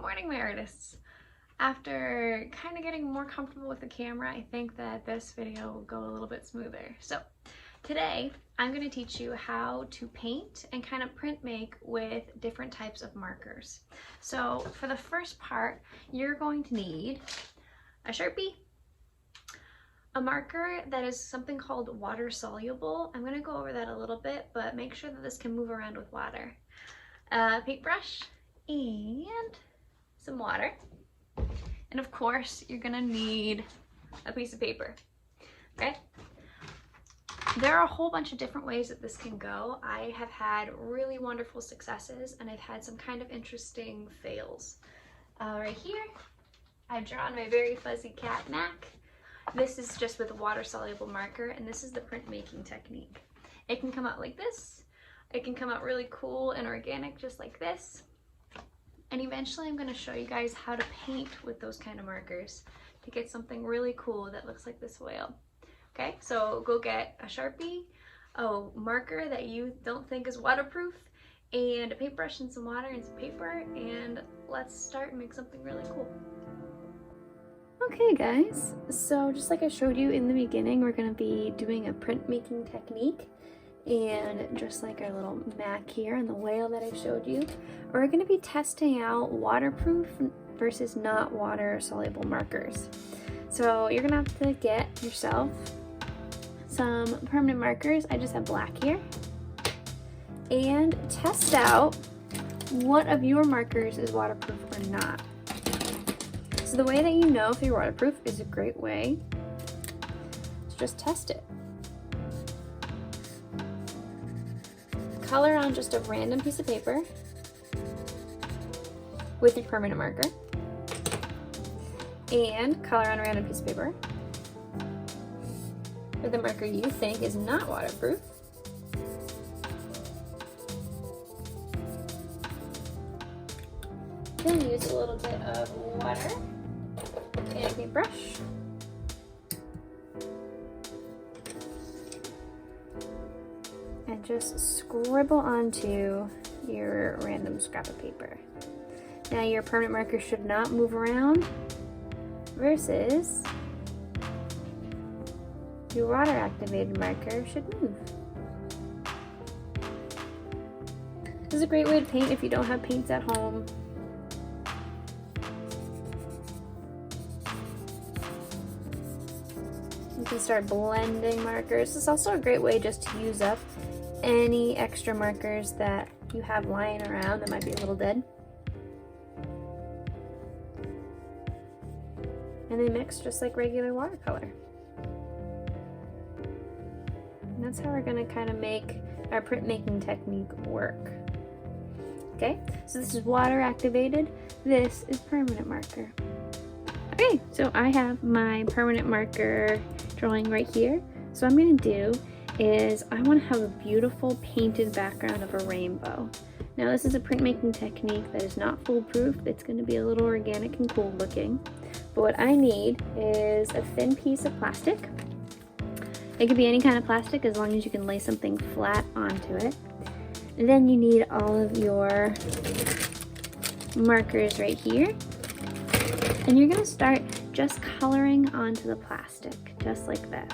Good morning, my artists. After kind of getting more comfortable with the camera, I think that this video will go a little bit smoother. So today I'm going to teach you how to paint and kind of print make with different types of markers. So for the first part, you're going to need a Sharpie, a marker that is something called water soluble. I'm going to go over that a little bit, but make sure that this can move around with water. A paintbrush and some water. And of course, you're gonna need a piece of paper, okay? There are a whole bunch of different ways that this can go. I have had really wonderful successes and I've had some kind of interesting fails. Right here, I've drawn my very fuzzy cat Mac. This is just with a water-soluble marker, and this is the printmaking technique. It can come out like this. It can come out really cool and organic, just like this. And eventually I'm going to show you guys how to paint with those kind of markers to get something really cool that looks like this whale. Okay, so go get a Sharpie, a marker that you don't think is waterproof, and a paintbrush and some water and some paper, and let's start and make something really cool. Okay guys, so just like I showed you in the beginning, we're going to be doing a printmaking technique. And just like our little Mac here and the whale that I showed you, we're going to be testing out waterproof versus not water soluble markers. So you're going to have to get yourself some permanent markers. I just have black here. And test out what of your markers is waterproof or not. So the way that you know if you're waterproof is a great way to just test it. Color on just a random piece of paper with your permanent marker, and color on a random piece of paper with a marker you think is not waterproof. Then use a little bit of water and a paintbrush. And just scribble onto your random scrap of paper. Now your permanent marker should not move around versus your water activated marker should move. This is a great way to paint if you don't have paints at home. You can start blending markers. This is also a great way just to use up any extra markers that you have lying around that might be a little dead. And they mix just like regular watercolor. And that's how we're going to kind of make our printmaking technique work. Okay, so this is water activated. This is permanent marker. Okay, so I have my permanent marker drawing right here. So what I'm going to do is I want to have a beautiful painted background of a rainbow. Now this is a printmaking technique that is not foolproof. It's going to be a little organic and cool looking. But what I need is a thin piece of plastic. It could be any kind of plastic as long as you can lay something flat onto it. And then you need all of your markers right here. And you're going to start just coloring onto the plastic, just like this.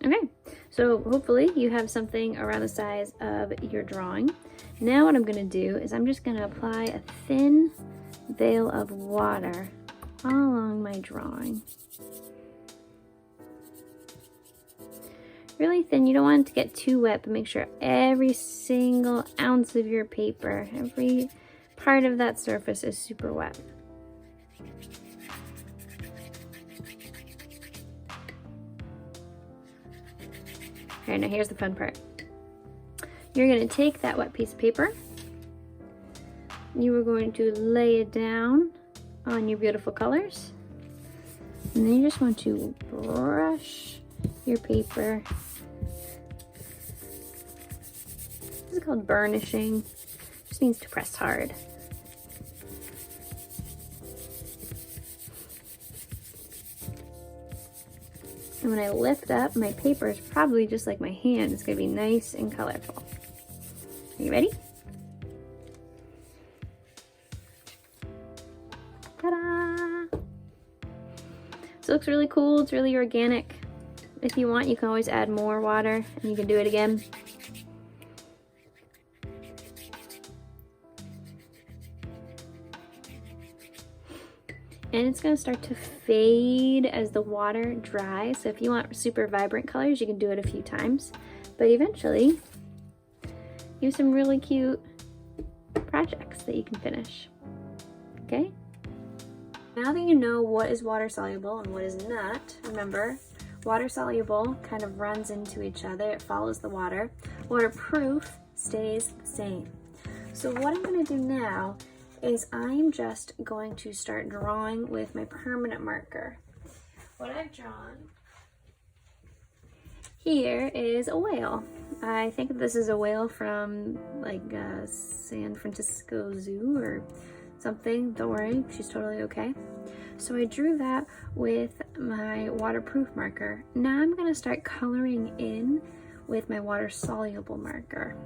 Okay, so hopefully you have something around the size of your drawing. Now what I'm going to do is I'm just going to apply a thin veil of water all along my drawing. really thin. You don't want it to get too wet, but make sure every single ounce of your paper, every part of that surface is super wet. All right, now here's the fun part. You're going to take that wet piece of paper. You are going to lay it down on your beautiful colors. And then you just want to brush your paper. This is called burnishing. Just means to press hard. And when I lift up, my paper is probably just like my hand. It's going to be nice and colorful. Are you ready? Ta-da! So it looks really cool. It's really organic. If you want, you can always add more water and you can do it again. And it's going to start to fade as the water dries. So if you want super vibrant colors, you can do it a few times. But eventually, you have some really cute projects that you can finish. Okay? Now that you know what is water soluble and what is not, remember, water soluble kind of runs into each other. It follows the water. Waterproof stays the same. So what I'm going to do now is I'm just going to start drawing with my permanent marker. What I've drawn here is a whale. I think this is a whale from like San Francisco Zoo or something. Don't worry, she's totally okay. So I drew that with my waterproof marker. Now I'm gonna start coloring in with my water soluble marker.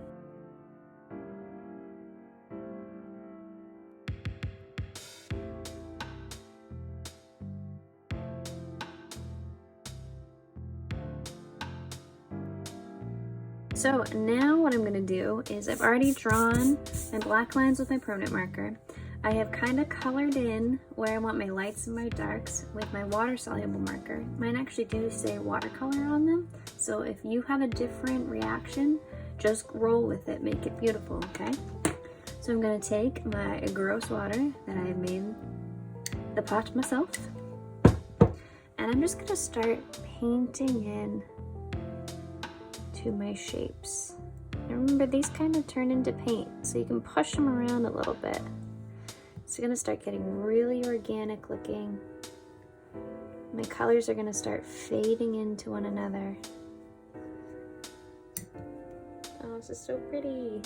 So now what I'm going to do is I've already drawn my black lines with my permanent marker. I have kind of colored in where I want my lights and my darks with my water soluble marker. Mine actually do say watercolor on them, so if you have a different reaction, just roll with it, make it beautiful, okay? So I'm going to take my gross water that I have made the pot myself, and I'm just going to start painting in to my shapes. And remember, these kind of turn into paint, so you can push them around a little bit. It's gonna start getting really organic looking. My colors are gonna start fading into one another. Oh, this is so pretty.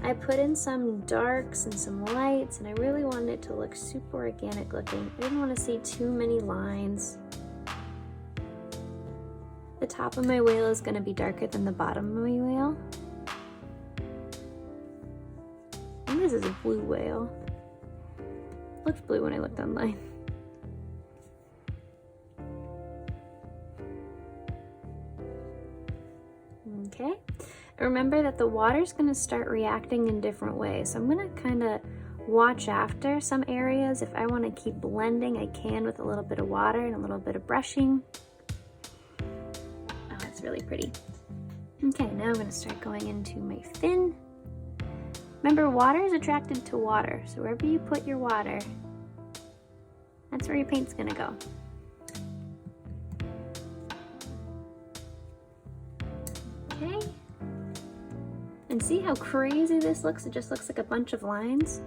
I put in some darks and some lights, and I really wanted it to look super organic looking. I didn't want to see too many lines. The top of my whale is going to be darker than the bottom of my whale. And this is a blue whale. Looks blue when I looked online. Okay. Remember that the water's going to start reacting in different ways. So I'm going to kind of watch after some areas. If I want to keep blending, I can with a little bit of water and a little bit of brushing. Oh, it's really pretty. Okay, now I'm going to start going into my fin. Remember, water is attracted to water. So wherever you put your water, that's where your paint's going to go. Okay. And see how crazy this looks? It just looks like a bunch of lines.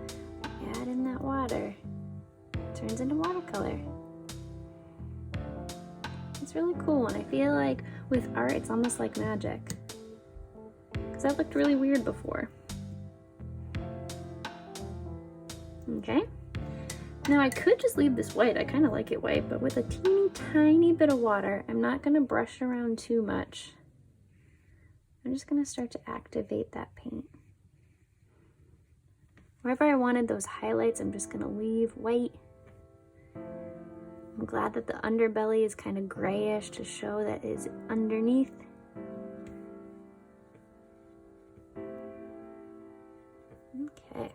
Add in that water. It turns into watercolor. It's really cool, and I feel like with art, it's almost like magic. Because that looked really weird before. Okay. Now I could just leave this white. I kind of like it white, but with a teeny tiny bit of water, I'm not going to brush around too much. I'm just going to start to activate that paint. Wherever I wanted those highlights, I'm just going to leave white. I'm glad that the underbelly is kind of grayish to show that it is underneath. Okay.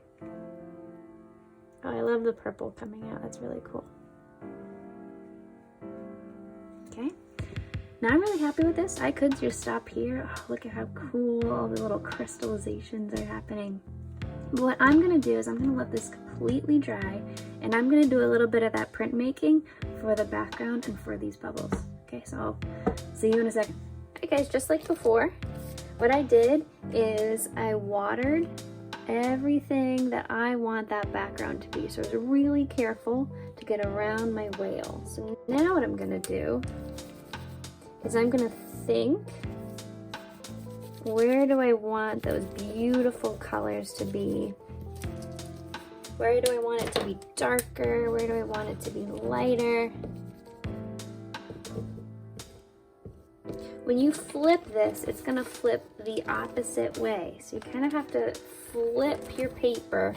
Oh, I love the purple coming out. That's really cool. Now I'm really happy with this. I could just stop here. Oh, look at how cool all the little crystallizations are happening. But what I'm gonna do is I'm gonna let this completely dry, and I'm gonna do a little bit of that printmaking for the background and for these bubbles. Okay, so I'll see you in a second. Okay guys, just like before, what I did is I watered everything that I want that background to be. So I was really careful to get around my whale. So now what I'm gonna do is I'm gonna think, where do I want those beautiful colors to be? Where do I want it to be darker? Where do I want it to be lighter? When you flip this, it's gonna flip the opposite way. So you kind of have to flip your paper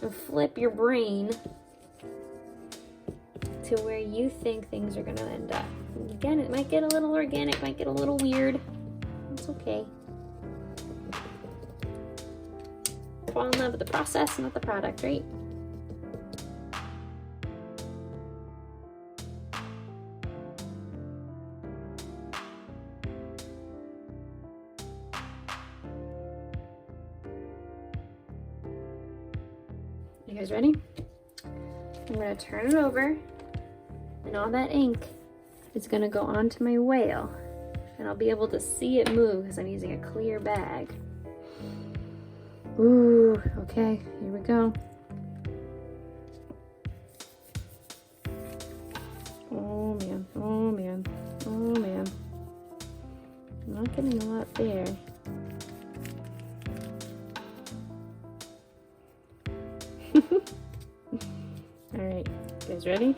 and flip your brain to where you think things are gonna end up. Again, it might get a little organic, might get a little weird. It's okay. Fall in love with the process, not the product, right? You guys ready? I'm gonna turn it over, and all that ink is gonna go onto my whale, and I'll be able to see it move because I'm using a clear bag. Ooh, okay, here we go. Oh man, oh man, oh man. I'm not getting a lot there. Alright, you guys ready?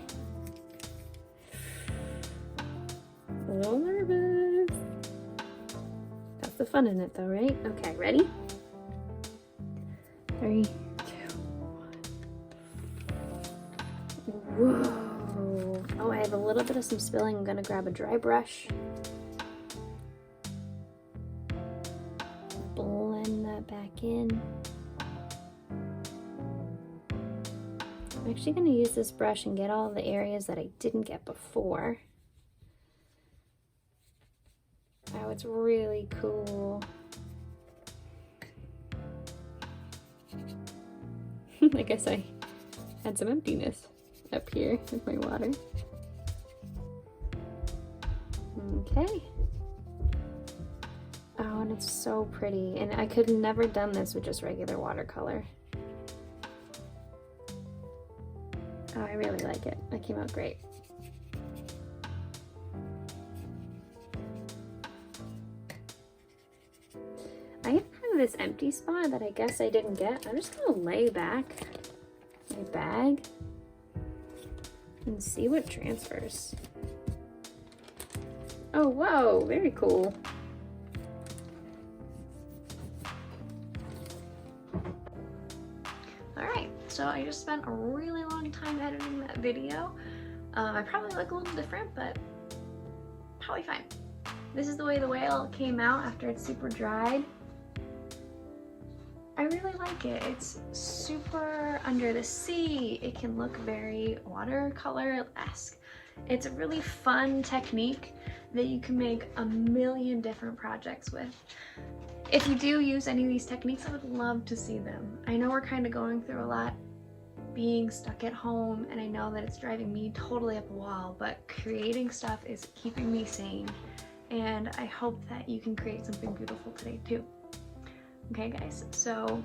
A little nervous. That's the fun in it though, right? Okay, ready? 3, 2, 1. Whoa. Oh, I have a little bit of some spilling. I'm gonna grab a dry brush. Blend that back in. I'm actually going to use this brush and get all the areas that I didn't get before. Oh, it's really cool. I guess I had some emptiness up here with my water. Okay. Oh, and it's so pretty. And I could have never done this with just regular watercolor. Oh, I really like it. That came out great. I have kind of this empty spot that I guess I didn't get. I'm just gonna lay back my bag and see what transfers. Oh, whoa, very cool. So I just spent a really long time editing that video. I probably look a little different, but probably fine. This is the way the whale came out after it's super dried. I really like it. It's super under the sea. It can look very watercolor-esque. It's a really fun technique that you can make a million different projects with. If you do use any of these techniques, I would love to see them. I know we're kind of going through a lot being stuck at home, and I know that it's driving me totally up a wall, but creating stuff is keeping me sane, and I hope that you can create something beautiful today too. Okay guys, so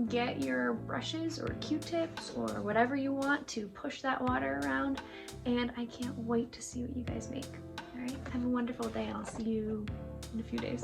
get your brushes or Q-tips or whatever you want to push that water around, and I can't wait to see what you guys make. All right, have a wonderful day, and I'll see you in a few days.